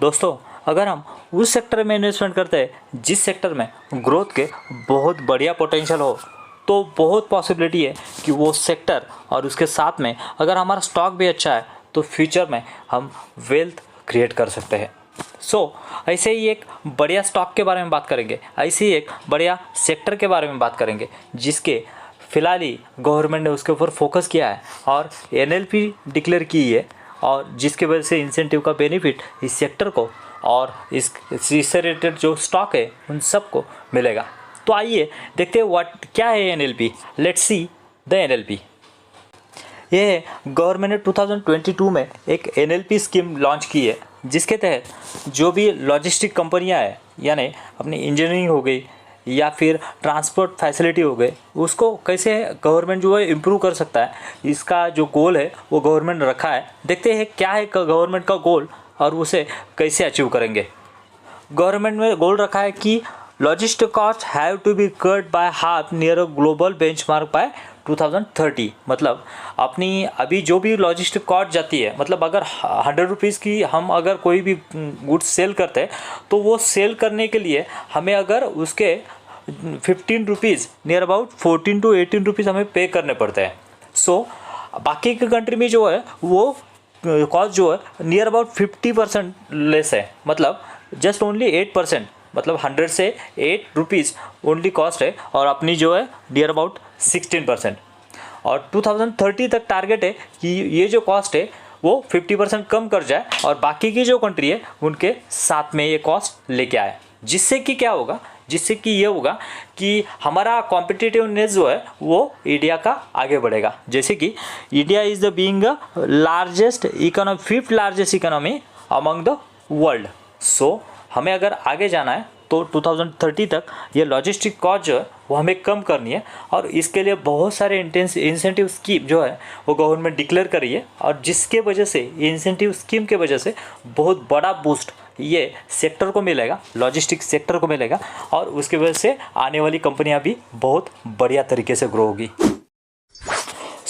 दोस्तों, अगर हम उस सेक्टर में इन्वेस्टमेंट करते हैं जिस सेक्टर में ग्रोथ के बहुत बढ़िया पोटेंशियल हो, तो बहुत पॉसिबिलिटी है कि वो सेक्टर और उसके साथ में अगर हमारा स्टॉक भी अच्छा है तो फ्यूचर में हम वेल्थ क्रिएट कर सकते हैं। ऐसे ही एक बढ़िया स्टॉक के बारे में बात करेंगे, ऐसे ही एक बढ़िया सेक्टर के बारे में बात करेंगे जिसके फिलहाल ही गवर्नमेंट ने उसके ऊपर फोकस किया है और NLP डिक्लेयर की है, और जिसकी वजह से इंसेंटिव का बेनिफिट इस सेक्टर को और इससे रिलेटेड जो स्टॉक है उन सबको मिलेगा। तो आइए देखते हैं क्या है NLP। Let's see the NLP। ये गवर्नमेंट ने 2022 में एक NLP स्कीम लॉन्च की है, जिसके तहत जो भी लॉजिस्टिक कंपनियां हैं, यानी अपनी इंजीनियरिंग हो गई या फिर ट्रांसपोर्ट फैसिलिटी हो गई, उसको कैसे गवर्नमेंट जो है इम्प्रूव कर सकता है, इसका जो गोल है वो गवर्नमेंट ने रखा है। देखते हैं क्या है गवर्नमेंट का गोल और उसे कैसे अचीव करेंगे। गवर्नमेंट ने गोल रखा है कि logistic cost have to be cut by half near a global benchmark by 2030। मतलब अपनी अभी जो भी लॉजिस्टिक कॉस्ट जाती है, मतलब अगर 100 रुपीज़ की हम अगर कोई भी गुड्स सेल करते हैं तो वो सेल करने के लिए हमें अगर उसके 15 rupees near about 14 to 18 rupees हमें पे करने पड़ते हैं। बाकी के कंट्री में जो है वो कॉस्ट जो है नियर अबाउट 50% लेस है, मतलब जस्ट ओनली 8%, मतलब 100 से 8 रुपीज़ ओनली कॉस्ट है, और अपनी जो है नियर अबाउट 16%। और 2030 तक टारगेट है कि ये जो कॉस्ट है वो 50% कम कर जाए और बाकी की जो कंट्री है उनके साथ में ये कॉस्ट लेके आए। जिससे कि क्या होगा, जिससे कि ये होगा कि हमारा कॉम्पिटिटिवनेस जो है वो इंडिया का आगे बढ़ेगा। जैसे कि India is the being the largest economy, 5th largest economy among the world. हमें अगर आगे जाना है तो 2030 तक ये लॉजिस्टिक कॉस्ट जो है वो हमें कम करनी है, और इसके लिए बहुत सारे इंसेंटिव स्कीम जो है वो गवर्नमेंट डिक्लेयर कर रही है, और जिसके वजह से इंसेंटिव स्कीम के वजह से बहुत बड़ा बूस्ट ये सेक्टर को मिलेगा, लॉजिस्टिक सेक्टर को मिलेगा, और उसकी वजह से आने वाली कंपनियां भी बहुत बढ़िया तरीके से ग्रो होगी।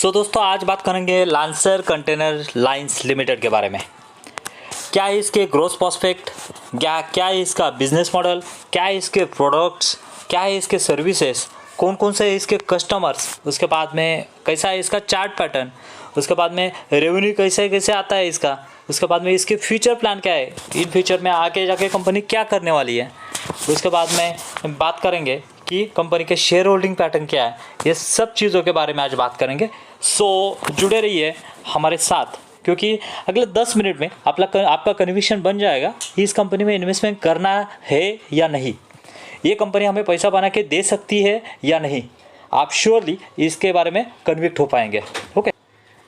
दोस्तों, आज बात करेंगे लांसर कंटेनर लाइंस लिमिटेड के बारे में। क्या है इसके ग्रोथ प्रोस्पेक्ट, क्या है इसका बिजनेस मॉडल, क्या है इसके प्रोडक्ट्स, क्या है इसके सर्विसेज, कौन कौन से इसके कस्टमर्स, उसके बाद में कैसा है इसका चार्ट पैटर्न, उसके बाद में रेवेन्यू कैसे आता है इसका, उसके बाद में इसके फ्यूचर प्लान क्या है, इन फ्यूचर में आगे जाके कंपनी क्या करने वाली है, उसके बाद में बात करेंगे कि कंपनी के शेयर होल्डिंग पैटर्न क्या है। ये सब चीज़ों के बारे में आज बात करेंगे। जुड़े रहिए हमारे साथ, क्योंकि अगले 10 मिनट में आपका कन्विक्शन बन जाएगा कि इस कंपनी में इन्वेस्टमेंट करना है या नहीं, ये कंपनी हमें पैसा बना के दे सकती है या नहीं। आप श्योरली इसके बारे में कन्विक्ट हो पाएंगे। ओके,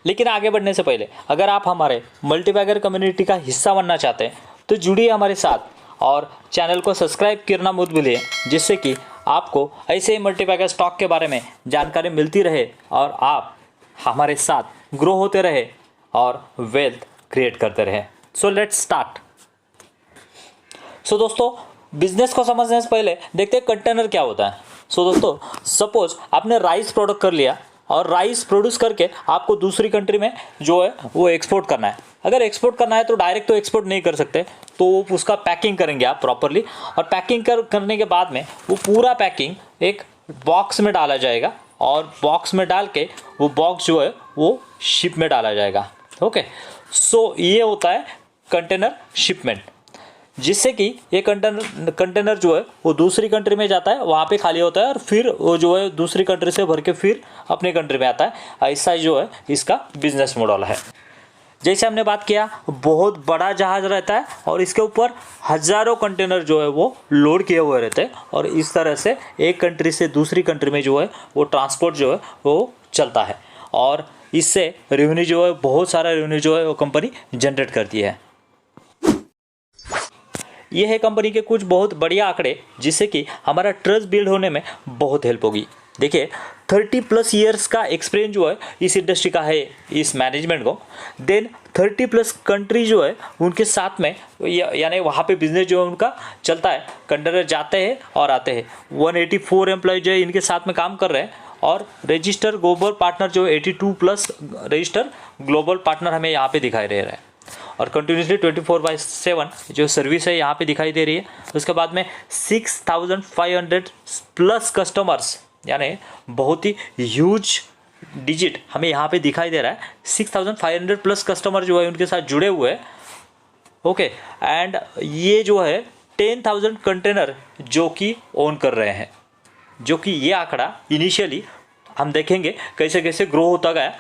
लेकिन आगे बढ़ने से पहले अगर आप हमारे मल्टीबैगर कम्युनिटी का हिस्सा बनना चाहते हैं तो जुड़िए हमारे साथ और चैनल को सब्सक्राइब करना मत भूलिए, जिससे कि आपको ऐसे ही मल्टीबैगर स्टॉक के बारे में जानकारी मिलती रहे और आप हमारे साथ ग्रो होते रहे और वेल्थ क्रिएट करते रहे। Let's start. दोस्तों, बिजनेस को समझने से पहले देखते हैं कंटेनर क्या होता है। दोस्तों, सपोज आपने राइस प्रोडक्ट कर लिया और राइस प्रोड्यूस करके आपको दूसरी कंट्री में जो है वो एक्सपोर्ट करना है। अगर एक्सपोर्ट करना है तो डायरेक्ट तो एक्सपोर्ट नहीं कर सकते, तो उसका पैकिंग करेंगे आप प्रॉपरली, और पैकिंग करने के बाद में वो पूरा पैकिंग एक बॉक्स में डाला जाएगा, और बॉक्स में डाल के वो बॉक्स जो है वो शिप में डाला जाएगा। ओके, ये होता है कंटेनर शिपमेंट, जिससे कि ये कंटेनर जो है वो दूसरी कंट्री में जाता है, वहाँ पे खाली होता है और फिर वो जो है दूसरी कंट्री से भर के फिर अपने कंट्री में आता है। ऐसा जो है इसका बिजनेस मॉडल है। जैसे हमने बात किया, बहुत बड़ा जहाज़ रहता है और इसके ऊपर हज़ारों कंटेनर जो है वो लोड किए हुए रहते हैं, और इस तरह से एक कंट्री से दूसरी कंट्री में जो है वो ट्रांसपोर्ट जो है वो चलता है, और इससे रेवेन्यू जो है, बहुत सारा रेवेन्यू जो है वो कंपनी जनरेट करती है। ये है कंपनी के कुछ बहुत बढ़िया आंकड़े, जिससे कि हमारा ट्रस्ट बिल्ड होने में बहुत हेल्प होगी। देखिए, 30+ ईयर्स का एक्सपीरियंस जो है इस इंडस्ट्री का है इस मैनेजमेंट को। देन 30+ कंट्री जो है उनके साथ में, यानी वहाँ पे बिजनेस जो है उनका चलता है, कंटेनर जाते हैं और आते हैं। 184 एम्प्लॉय जो है इनके साथ में काम कर रहे हैं, और रजिस्टर ग्लोबल पार्टनर जो 82+ रजिस्टर ग्लोबल पार्टनर हमें यहाँ पे दिखाई दे रहा है। और कंटिन्यूसली 24/7 जो सर्विस है यहाँ पे दिखाई दे रही है। उसके बाद में 6500 प्लस कस्टमर्स, यानी बहुत ही ह्यूज डिजिट हमें यहाँ पे दिखाई दे रहा है। 6500 प्लस कस्टमर जो है उनके साथ जुड़े हुए हैं। ओके, एंड ये जो है 10,000 कंटेनर जो कि ओन कर रहे हैं, जो कि ये आंकड़ा इनिशियली हम देखेंगे कैसे कैसे ग्रो होता गया,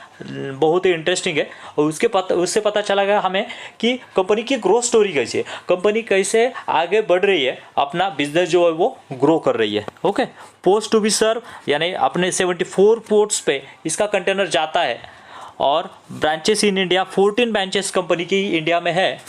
बहुत ही इंटरेस्टिंग है। और उससे पता चला गया हमें कि कंपनी की ग्रोथ स्टोरी कैसी है, कंपनी कैसे आगे बढ़ रही है, अपना बिजनेस जो है वो ग्रो कर रही है। Okay, post to be serve, यानी अपने 74 पोर्ट्स पे इसका कंटेनर जाता है। और branches in India, 14 branches company की इंडिया में है।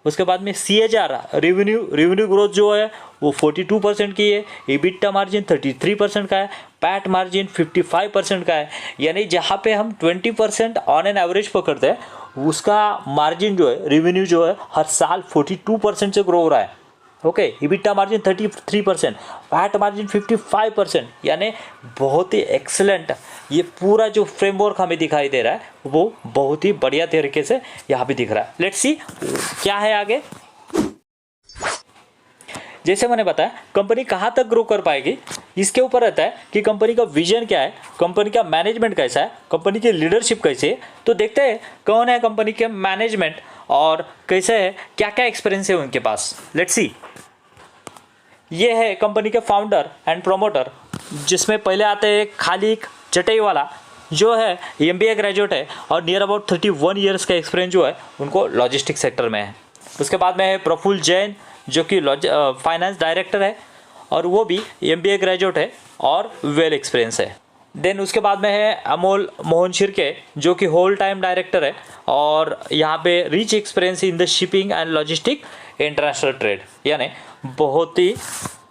उसके बाद में CAGR रेवेन्यू ग्रोथ जो है वो 42% की है, EBITDA मार्जिन 33% का है, पैट मार्जिन 55% का है। यानी जहाँ पे हम 20% ऑन एन एवरेज पकड़ते हैं, उसका मार्जिन जो है, रेवेन्यू जो है हर साल 42% से ग्रो हो रहा है। Okay, EBITDA margin 33%, PAT margin 55%, यानी बहुत ही एक्सेलेंट ये पूरा जो फ्रेमवर्क हमें दिखाई दे रहा है वो बहुत ही बढ़िया तरीके से यहाँ पे दिख रहा है। लेट्स सी क्या है आगे। जैसे मैंने बताया, कंपनी कहाँ तक ग्रो कर पाएगी इसके ऊपर रहता है कि कंपनी का विजन क्या है, कंपनी का मैनेजमेंट कैसा है, कंपनी की लीडरशिप कैसी है। तो देखते हैं कौन है कंपनी के मैनेजमेंट और कैसे है, क्या क्या एक्सपीरियंस है उनके पास। Let's see. ये है कंपनी के फाउंडर एंड प्रोमोटर, जिसमें पहले आते हैं खालिक चटईवाला, जो है MBA ग्रेजुएट है और नियर अबाउट 31 ईयर्स का एक्सपीरियंस जो है उनको लॉजिस्टिक सेक्टर में है। उसके बाद में है प्रफुल्ल जैन, जो कि फाइनेंस डायरेक्टर है और वो भी MBA ग्रेजुएट है और वेल एक्सपीरियंस है। देन उसके बाद में है अमोल मोहन शिर्के, जो कि होल टाइम डायरेक्टर है और यहाँ पे rich experience in the shipping and logistic international trade, यानी बहुत ही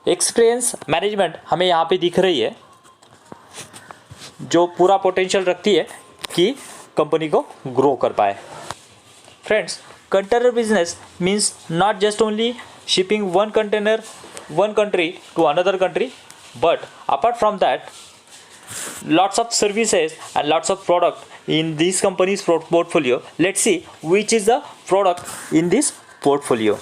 एक्सपीरियंस मैनेजमेंट हमें यहाँ पे दिख रही है, जो पूरा पोटेंशियल रखती है कि कंपनी को ग्रो कर पाए। Friends, container business means not just only shipping one container one country to another country, but apart from that, lots of services and lots of product in this company's portfolio. Let's see which is the product in this portfolio.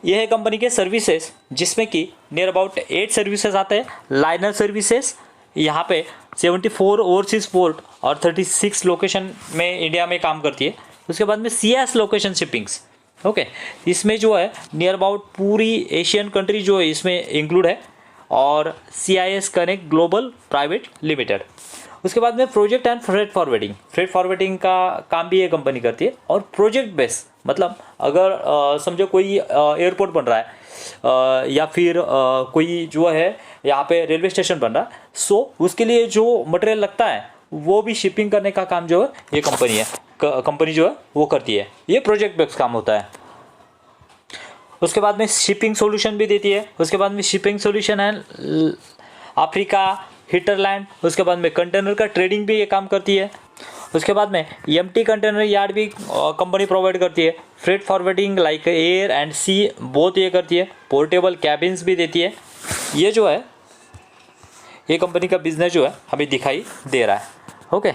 ये है company के services, जिसमें कि near about 8 services आते हैं। Liner services यहाँ पे 74 overseas port और 36 लोकेशन में इंडिया में काम करती है। उसके बाद में CIS लोकेशन शिपिंग्स। ओके, इसमें जो है नियर अबाउट पूरी एशियन कंट्री जो है इसमें इंक्लूड है, और CIS connect global private limited. उसके बाद में प्रोजेक्ट एंड फ्रेट फॉरवर्डिंग का काम भी ये कंपनी करती है। और प्रोजेक्ट बेस मतलब अगर समझो कोई एयरपोर्ट बन रहा है या फिर कोई जो है यहाँ पे रेलवे स्टेशन बन रहा है, सो उसके लिए जो मटेरियल लगता है वो भी शिपिंग करने का काम जो है ये कंपनी जो है वो करती है। ये प्रोजेक्ट बेस्ड काम होता है। उसके बाद में शिपिंग सॉल्यूशन भी देती है। उसके बाद में शिपिंग सॉल्यूशन है अफ्रीका, हिटरलैंड। उसके बाद में कंटेनर का ट्रेडिंग भी ये काम करती है। उसके बाद में एम्प्टी कंटेनर यार्ड भी कंपनी प्रोवाइड करती है। Freight forwarding like air and sea both ये करती है। पोर्टेबल कैबिन्स भी देती है। ये जो है ये कंपनी का बिजनेस जो है हमें दिखाई दे रहा है। ओके,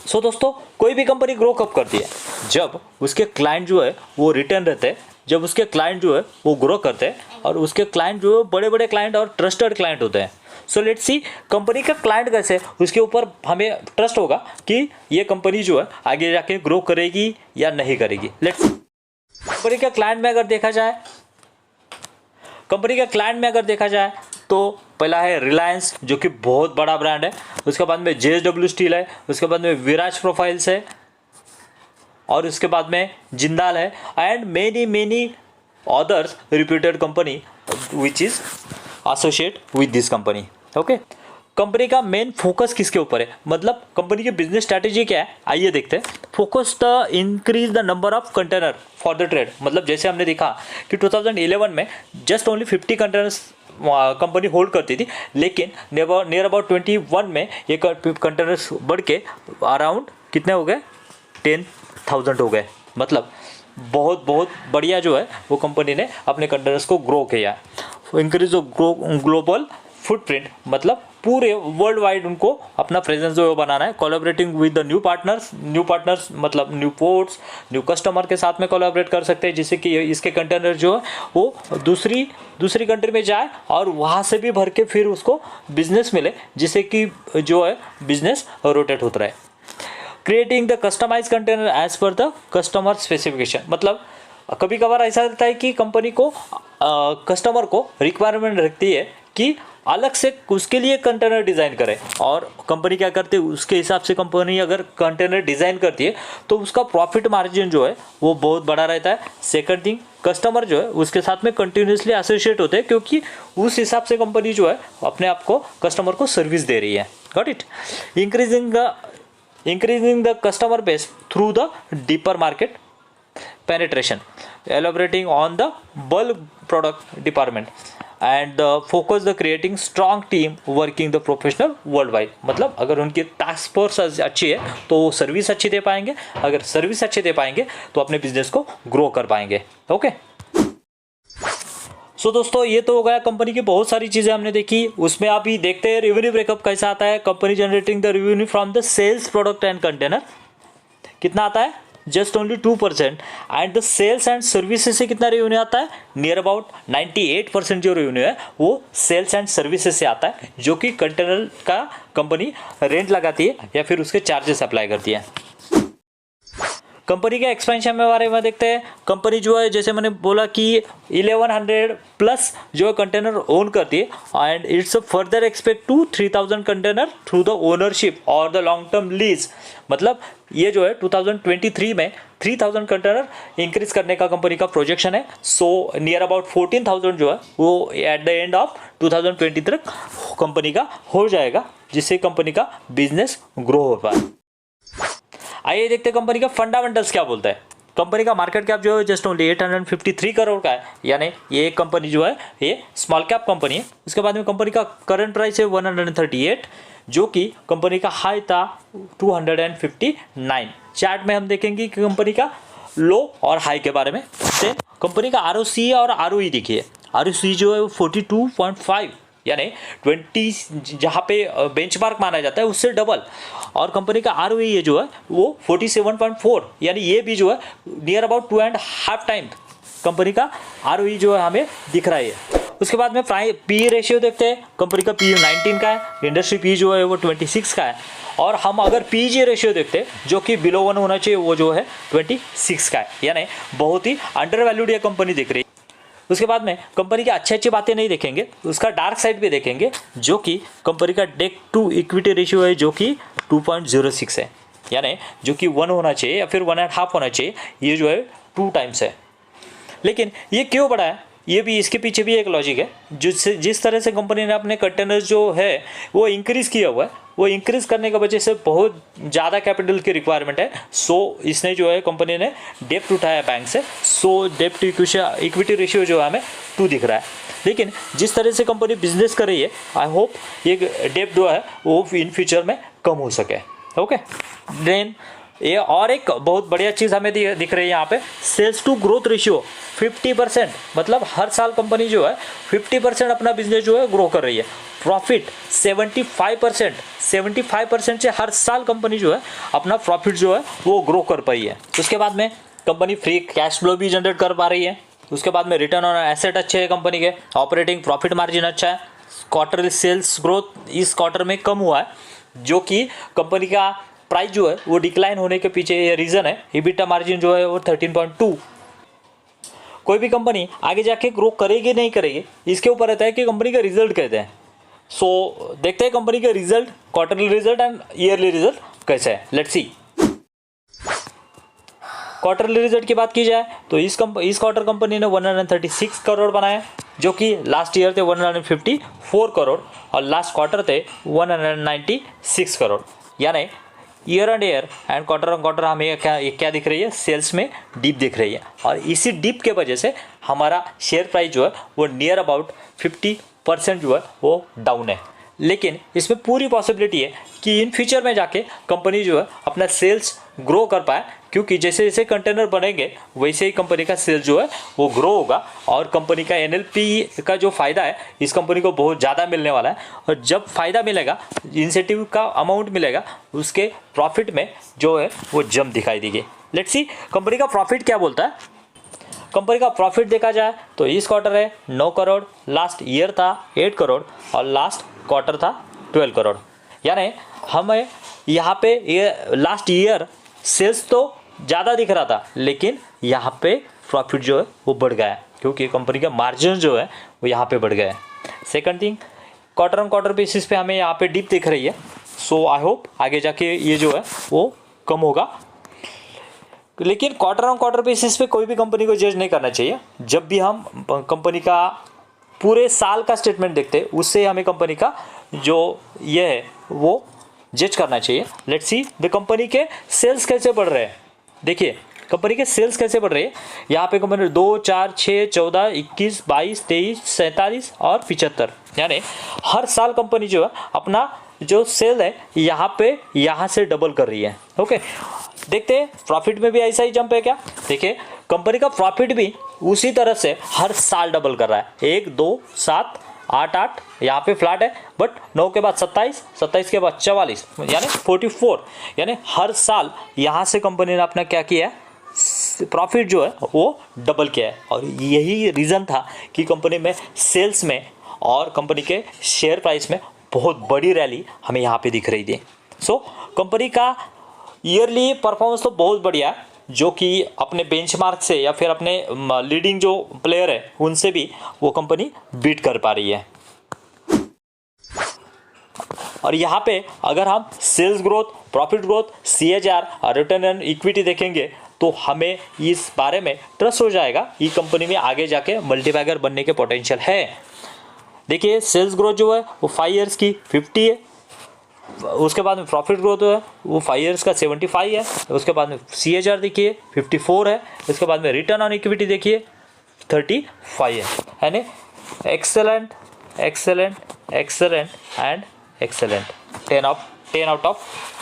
सो दोस्तों, कोई भी कंपनी ग्रो कब करती है? जब उसके क्लाइंट जो है वो रिटर्न रहते हैं, जब उसके क्लाइंट जो है वो ग्रो करते हैं और उसके क्लाइंट जो है बड़े बड़े क्लाइंट और ट्रस्टेड क्लाइंट होते हैं। सो लेट्स सी कंपनी का क्लाइंट कैसे, उसके ऊपर हमें ट्रस्ट होगा कि ये कंपनी जो है आगे जाके ग्रो करेगी या नहीं करेगी। लेट्स कंपनी के क्लाइंट में अगर देखा जाए तो पहला है रिलायंस, जो कि बहुत बड़ा ब्रांड है। उसके बाद में JSW स्टील है। उसके बाद में विराज प्रोफाइल्स है और उसके बाद में जिंदाल है and many others reputed company which is associate with this company. Okay, company का मेन फोकस किसके ऊपर है, मतलब कंपनी की बिजनेस स्ट्रैटेजी क्या है, आइए देखते हैं। Focus the increase the number of container for the trade. मतलब जैसे हमने देखा कि 2011 में just only 50 containers company hold करती थी, लेकिन नियर अबाउट 21 में ये कंटेनर्स बढ़ के अराउंड कितने हो गए, 10,000 हो गए। मतलब बहुत बढ़िया जो है वो कंपनी ने अपने कंटेनर्स को ग्रो किया। इंक्रीज ग्लोबल फुटप्रिंट, मतलब पूरे वर्ल्ड वाइड उनको अपना प्रेजेंस जो है बनाना है, collaborating with the new partners मतलब न्यू पोर्ट्स, न्यू कस्टमर के साथ में कोलैबोरेट कर सकते हैं, जिससे कि इसके कंटेनर जो है वो दूसरी कंट्री में जाए और वहाँ से भी भर के फिर उसको बिजनेस मिले, जिससे कि जो है बिजनेस रोटेट होता रहे। Creating the customise container as per the customer specification, मतलब कभी कभार ऐसा रहता है कि कंपनी को कस्टमर को रिक्वायरमेंट रखती है कि अलग से उसके लिए कंटेनर डिज़ाइन करे, और कंपनी क्या करती है उसके हिसाब से कंपनी अगर कंटेनर डिज़ाइन करती है तो उसका प्रॉफिट मार्जिन जो है वो बहुत बड़ा रहता है। सेकंड थिंग, कस्टमर जो है उसके साथ में कंटिन्यूसली एसोसिएट होते हैं, क्योंकि उस हिसाब से कंपनी जो है अपने आप को कस्टमर को सर्विस दे रही है। Got it. Increasing the customer base through the deeper market penetration, elaborating on the bulk product department and focus the creating strong team working the professional worldwide। मतलब अगर उनकी टास्क फोर्स अच्छी है तो वो सर्विस अच्छी दे पाएंगे, अगर सर्विस अच्छी दे पाएंगे तो अपने बिजनेस को ग्रो कर पाएंगे। ओके सो दोस्तों, ये तो हो गया कंपनी की बहुत सारी चीज़ें हमने देखी। उसमें अभी देखते हैं रेवेन्यू ब्रेकअप कैसा आता है। Company generating the revenue from the sales product and container कितना आता है, just only 2%। And the sales and services से कितना रेवेन्यू आता है, नियर अबाउट 98% जो रेवेन्यू है वो सेल्स एंड सर्विसेज से आता है, जो कि कंटेनर का कंपनी रेंट लगाती है या फिर उसके चार्जेस अप्लाई करती है। कंपनी के एक्सपेंशन में बारे में देखते हैं। कंपनी जो है जैसे मैंने बोला कि 1100 प्लस जो है कंटेनर ओन करती है and it's further expect to 3000 container through the ownership और द लॉन्ग टर्म लीज। मतलब ये जो है 2023 में 3000 कंटेनर इंक्रीज करने का कंपनी का प्रोजेक्शन है। सो नियर अबाउट 14,000 जो है वो एट द एंड ऑफ 2020 तक कंपनी का हो जाएगा, जिससे कंपनी का बिजनेस ग्रो हो पाए। आइए देखते हैं कंपनी का फंडामेंटल्स क्या बोलता है। कंपनी का मार्केट कैप जो है जस्ट ओनली 853 करोड़ का है, यानी ये कंपनी जो है ये स्मॉल कैप कंपनी है। उसके बाद में कंपनी का करंट प्राइस है 138, जो कि कंपनी का हाई था 259। चार्ट में हम देखेंगे कि कंपनी का लो और हाई के बारे में। देन कंपनी का आरओसी और आरओई देखिए। आरओसी जो है वो 42.5 यानी 20 जहाँ पे बेंचमार्क माना जाता है उससे डबल, और कंपनी का आरओई जो है वो 47.4 यानी ये भी जो है नियर अबाउट 2.5 टाइम कंपनी का आरओई जो है हमें दिख रहा है। उसके बाद में पी रेशियो देखते हैं। कंपनी का पी 19 का है, इंडस्ट्री पी जो है वो 26 का है, और हम अगर पीजी रेशियो देखते हैं जो कि बिलो 1 होना चाहिए वो जो है 26 का है, यानी बहुत ही अंडर वैल्यूड ये कंपनी दिख रही है। उसके बाद में कंपनी की अच्छी बातें नहीं देखेंगे, उसका डार्क साइड भी देखेंगे, जो कि कंपनी का डेट टू इक्विटी रेशियो है जो कि 2.06 है, यानी जो कि 1 होना चाहिए या फिर 1.5 होना चाहिए, ये जो है 2 टाइम्स है। लेकिन ये क्यों बढ़ा है, ये भी इसके पीछे भी एक लॉजिक है। जिस तरह से कंपनी ने अपने कंटेनर्स जो है वो इंक्रीज़ किया हुआ है, वो इंक्रीज़ करने की वजह से बहुत ज़्यादा कैपिटल की रिक्वायरमेंट है। सो इसने जो है कंपनी ने डेप्ट उठाया बैंक से। सो डेप्ट टू इक्विटी रेशियो जो है हमें 2 दिख रहा है। लेकिन जिस तरह से कंपनी बिजनेस कर रही है, आई होप ये डेप्ट जो है वो इन फ्यूचर में कम हो सके। ओके, देन ये और एक बहुत बढ़िया चीज़ हमें दिख रही है यहाँ पे, सेल्स टू ग्रोथ रेशियो 50%। मतलब हर साल कंपनी जो है 50% अपना बिजनेस जो है ग्रो कर रही है। प्रॉफिट 75% से हर साल कंपनी जो है अपना प्रॉफिट जो है वो ग्रो कर पाई है। उसके बाद में कंपनी फ्री कैश फ्लो भी जनरेट कर पा रही है। उसके बाद में रिटर्न ऑन एसेट अच्छे है कंपनी के, ऑपरेटिंग प्रॉफिट मार्जिन अच्छा है। क्वार्टरली सेल्स ग्रोथ इस क्वार्टर में कम हुआ है, जो कि कंपनी का प्राइस जो है वो डिक्लाइन होने के पीछे ये रीज़न है। EBITDA मार्जिन जो है वो 13.2। कोई भी कंपनी आगे जाके ग्रो करेगी नहीं करेगी इसके ऊपर रहता है कि कंपनी का रिजल्ट कहते हैं। सो देखते हैं कंपनी का result, quarterly result and yearly result कैसा है। Let's see. क्वार्टरली रिजल्ट की बात की जाए तो इस क्वार्टर कंपनी ने 136 करोड़ बनाए, जो कि लास्ट ईयर थे 154 करोड़ और लास्ट क्वार्टर थे 196 करोड़। यानी year and year and quarter on quarter हमें क्या दिख रही है, सेल्स में डिप दिख रही है, और इसी डिप के वजह से हमारा शेयर प्राइस जो है वो नियर अबाउट 50% जो है वो डाउन है। लेकिन इसमें पूरी पॉसिबिलिटी है कि इन फ्यूचर में जाके कंपनी जो है अपना सेल्स ग्रो कर पाए, क्योंकि जैसे जैसे कंटेनर बनेंगे वैसे ही कंपनी का सेल्स जो है वो ग्रो होगा और कंपनी का NLP का जो फ़ायदा है इस कंपनी को बहुत ज़्यादा मिलने वाला है। और जब फ़ायदा मिलेगा, इंसेंटिव का अमाउंट मिलेगा, उसके प्रॉफिट में जो है वो जंप दिखाई देगी। लेट्स सी कंपनी का प्रॉफिट क्या बोलता है। कंपनी का प्रॉफिट देखा जाए तो इस क्वार्टर है 9 करोड़, लास्ट ईयर था 8 करोड़ और लास्ट क्वार्टर था 12 करोड़। यानी हमें यहाँ पे ये लास्ट ईयर सेल्स तो ज़्यादा दिख रहा था, लेकिन यहाँ पे प्रॉफिट जो है वो बढ़ गया है, क्योंकि कंपनी का मार्जिन जो है वो यहाँ पे बढ़ गया है। Second thing, quarter on quarter basis पे हमें यहाँ पे डिप दिख रही है। सो आई होप आगे जाके ये जो है वो कम होगा, लेकिन क्वार्टर ऑन क्वार्टर बेसिस पे कोई भी कंपनी को जज नहीं करना चाहिए। जब भी हम कंपनी का पूरे साल का स्टेटमेंट देखते हैं उससे हमें कंपनी का जो ये है वो जज करना चाहिए। लेट्स सी द कंपनी के सेल्स कैसे बढ़ रहे हैं। देखिए कंपनी के सेल्स कैसे बढ़ रही है। यहाँ पे कंपनी 2, 4, 6, 14, 21, 22, 23, 47 और 75, यानी हर साल कंपनी जो है अपना जो सेल है यहाँ से डबल कर रही है। ओके, देखते हैं प्रॉफिट में भी ऐसा ही जंप है क्या। देखिए कंपनी का प्रॉफिट भी उसी तरह से हर साल डबल कर रहा है। 1, 2, 7, 8, 8 यहाँ पे फ्लैट है, बट 9 के बाद 27, 27 के बाद 44 यानी 44, यानी हर साल यहाँ से कंपनी ने अपना क्या किया है, प्रॉफिट जो है वो डबल किया है। और यही रीज़न था कि कंपनी में सेल्स में और कंपनी के शेयर प्राइस में बहुत बड़ी रैली हमें यहाँ पे दिख रही थी। सो कंपनी का ईयरली परफॉर्मेंस तो बहुत बढ़िया है, जो कि अपने बेंचमार्क से या फिर अपने लीडिंग जो प्लेयर है उनसे भी वो कंपनी बीट कर पा रही है। और यहाँ पे अगर हम sales growth, profit growth, CAGR और रिटर्न ऑन इक्विटी देखेंगे तो हमें इस बारे में ट्रस्ट हो जाएगा कि कंपनी में आगे जाके मल्टीबैगर बनने के पोटेंशियल है। देखिए सेल्स ग्रोथ जो है वो 5 ईयर्स की 50 है, उसके बाद में प्रॉफिट ग्रोथ है वो 5 ईयर्स का 75 है, उसके बाद में CAGR देखिए 54 है, उसके बाद में रिटर्न ऑन इक्विटी देखिए 35 है। यानी excellent excellent excellent and excellent, 10 out of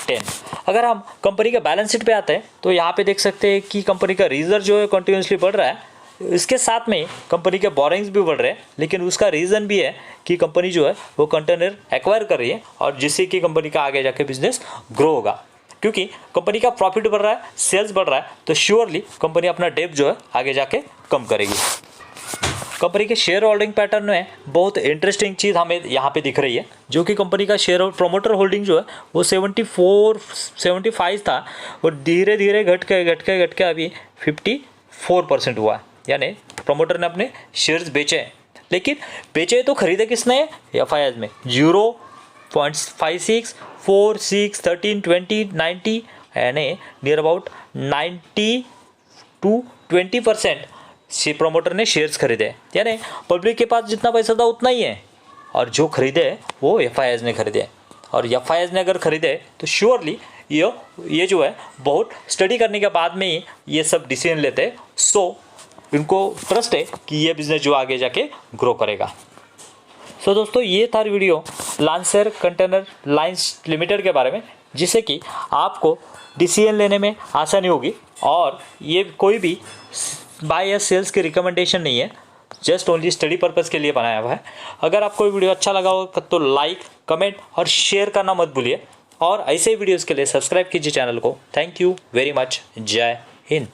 10। अगर हम कंपनी के बैलेंस शीट पे आते हैं तो यहाँ पे देख सकते हैं कि कंपनी का रिजर्व जो है कंटिन्यूसली बढ़ रहा है, इसके साथ में कंपनी के बोरिंग्स भी बढ़ रहे हैं। लेकिन उसका रीज़न भी है कि कंपनी जो है वो कंटेनर एक्वायर कर रही है और जिससे कि कंपनी का आगे जाके बिजनेस ग्रो होगा। क्योंकि कंपनी का प्रॉफिट बढ़ रहा है, सेल्स बढ़ रहा है, तो श्योरली कंपनी अपना डेब्ट जो है आगे जाके कम करेगी। कंपनी के शेयर होल्डिंग पैटर्न में बहुत इंटरेस्टिंग चीज़ हमें यहाँ पे दिख रही है, जो कि कंपनी का शेयर प्रोमोटर होल्डिंग जो है वो 75 था और धीरे धीरे घट के अभी 54% हुआ है। यानी प्रोमोटर ने अपने शेयर्स बेचे हैं, लेकिन बेचे तो खरीदे किसने FIs में 0.56, 4, 6, 13, 20, 90 यानी नियर अबाउट 90 to 20% प्रोमोटर ने शेयर्स खरीदे। यानी पब्लिक के पास जितना पैसा था उतना ही है और जो खरीदे वो FIs ने खरीदे। और FIs ने अगर खरीदे तो श्योरली ये जो है बहुत स्टडी करने के बाद में ही ये सब डिसीजन लेते हैं। सो इनको ट्रस्ट है कि ये बिज़नेस जो आगे जाके ग्रो करेगा। सो दोस्तों ये था video lancer container lines limited के बारे में, जिससे कि आपको डिसीजन लेने में आसानी होगी। और ये कोई भी बाय या सेल्स की रिकमेंडेशन नहीं है, जस्ट ओनली स्टडी पर्पज़ के लिए बनाया हुआ है। अगर आपको वीडियो अच्छा लगा हो तो लाइक, कमेंट और शेयर करना मत भूलिए। और ऐसे वीडियोज़ के लिए सब्सक्राइब कीजिए चैनल को। Thank you very much. जय हिंद।